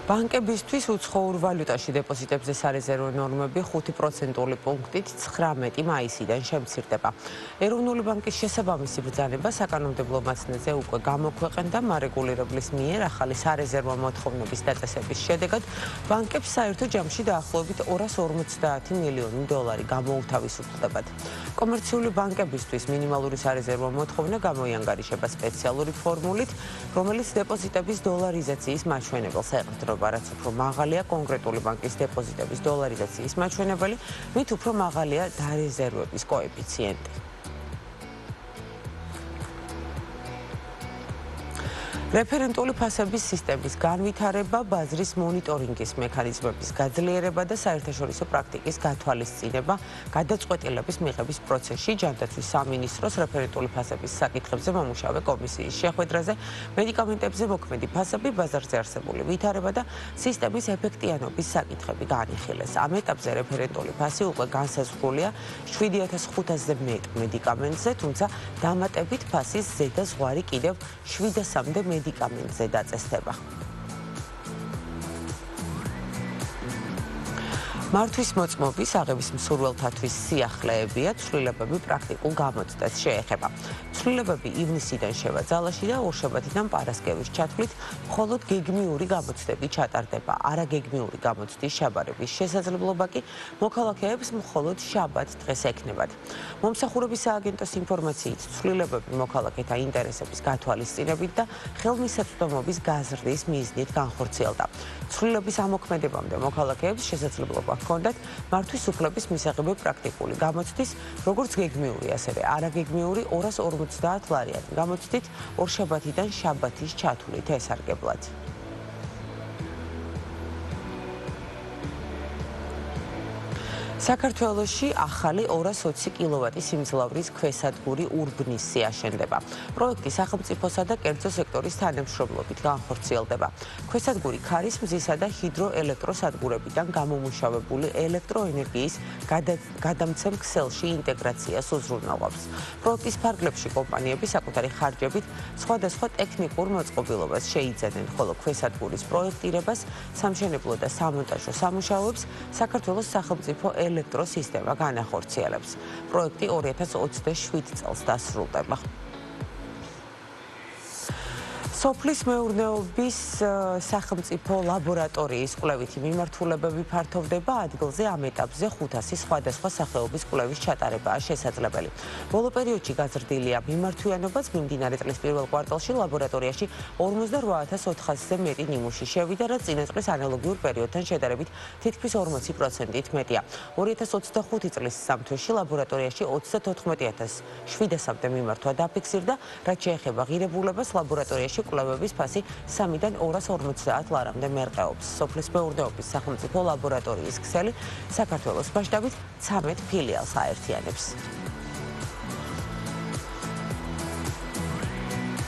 ბანკებისთვის უცხოურ ვალუტაში დეპოზიტებზე სარეზერვო ნორმები 5%-ული პუნქტით 19 მაისიდან შემცირდება. ეროვნული ბანკის შესაბამისი ბრძანება საკანონმდებლო მაცნეზე უკვე გამოქვეყნდა მარეგულირებლის მიერ ახალი სარეზერვო მოთხოვნების დაწესების შედეგად ბანკებს საერთო ჯამში დაახლოებით 250 მილიონი დოლარი გამოუთავისუფლდებათ. კომერციული ბანკებისთვის მინიმალური სარეზერვო მოთხოვნა გამოიანგარიშება სპეციალური ფორმულით, რომელიც დეპოზიტების დოლარიზაციის მაჩვენებელს ეყრდნობა. რაც უფრო მაღალია კონკრეტული ბანკის დეპოზიტების დოლარიზაციის მაჩვენებელი, მით უფრო მაღალია დარეზერვების კოეფიციენტი. რეფერენტული ფასების სისტემის განვითარება, ბაზრის მონიტორინგის მექანიზმების გაძლიერება და საერთაშორისო პრაქტიკის გათვალისწინება გადაწყვეტილების მიღების პროცესში ჯანდაცვის სამინისტროს რეფერენტული ფასების საკითხებზე მომუშავე კომისიის შეხვედრაზე მედიკამენტებზე მოქმედი ფასები, ბაზარზე არსებული ვითარება და სისტემის ეფექტიანობის საკითხები განიხილეს. ამ ეტაპზე რეფერენტული ფასი უკვე განსაზღვრულია 7500-ზე მეტ მედიკამენტზე, თუმცა დამატებით ფასის ზედა ზღვარი კიდევ 700-მდე მედიკამენტზე დაწესდება. მართვის მოწმობის აღების მსურველთათვის სიახლეებია, ცვლილებები პრაქტიკულ გამოცდას შეეხება. ცვლილებები ივნისიდან შევა ძალაში და ორშაბათიდან პარასკევის ჩათვლით მხოლოდ გეგმიური გამოცდები ჩატარდება. არაგეგმიური გამოცდის ჩაბარების შესაძლებლობა კი მოქალაქეებს მხოლოდ შაბათ დღეს ექნებათ. მომსახურების სააგენტოს ინფორმაციით ცვლილებები მოქალაქეთა ინტერესების გათვალისწინებით და ხელმისაწვდომობის გაზრდის მიზნით განხორციელდა. ცვლილების ამოქმედებამდე მოქალაქეებს შესაძლებლობა ჰქონდათ მართვის უფლების მისაღები პრაქტიკული გამოცდის, როგორც გეგმიური, ასევე არაგეგმიური 250 ლარიანი გამოცდით ორშაბათიდან შაბათის ჩათვლით ესარგებლად. საქართველოში ახალი 220 კილოვატის სიმძლავრის ქვესადგური ურბნისი აშენდება. პროექტი სახელმწიფოსა და კერძო სექტორის თანამშრომლობით განხორციელდება. ქვესადგური ქარის, მზისა და ჰიდროელექტროსადგურებიდან გამომუშავებული ელექტროენერგიის გადამცემ ქსელში ინტეგრაციას უზრუნველყოფს. პროექტის ფარგლებში კომპანიები საკუთარი ხარჯებით სხვადასხვა ტექნიკურ მოწყობილობას შეიძენენ, ხოლო ქვესადგურის პროექტირებას, სამშენებლო და სამონტაჟო სამუშაოებს საქართველოს სახელმწიფო ელექტროსისტემა განახორციელებს. პროექტი 2027 წელს დასრულდება. სოფლის მეურნეობის სახელმწიფო ლაბორატორიის კვლევითი მიმართულებები ფართოვდება, ადგილზე ამ ეტაპზე 500 სხვადასხვა სახეობის კვლევის ჩატარებაა შესაძლებელი. ბოლო პერიოდში გაზრდილია მიმართვიანობაც, მიმდინარე წლის პირველ კვარტალში ლაბორატორიაში 48400-ზე მეტი ნიმუში შევიდა, რაც წინა წლის ანალოგიურ პერიოდთან შედარებით თითქმის 40%-ით მეტია. 2025 წლის სამთვეში ლაბორატორიაში 34700-მდე მიმართვა დაფიქსირდა, რაც შეეხება ღირებულებას ლაბორატორიაში კვლევების ფასი 3-დან 250 ლარამდე მერყეობს. სოფლის მეურნეობის სახელმწიფო ლაბორატორიის ქსელი საქართველოს მასშტაბით 13 ფილიალს აერთიანებს.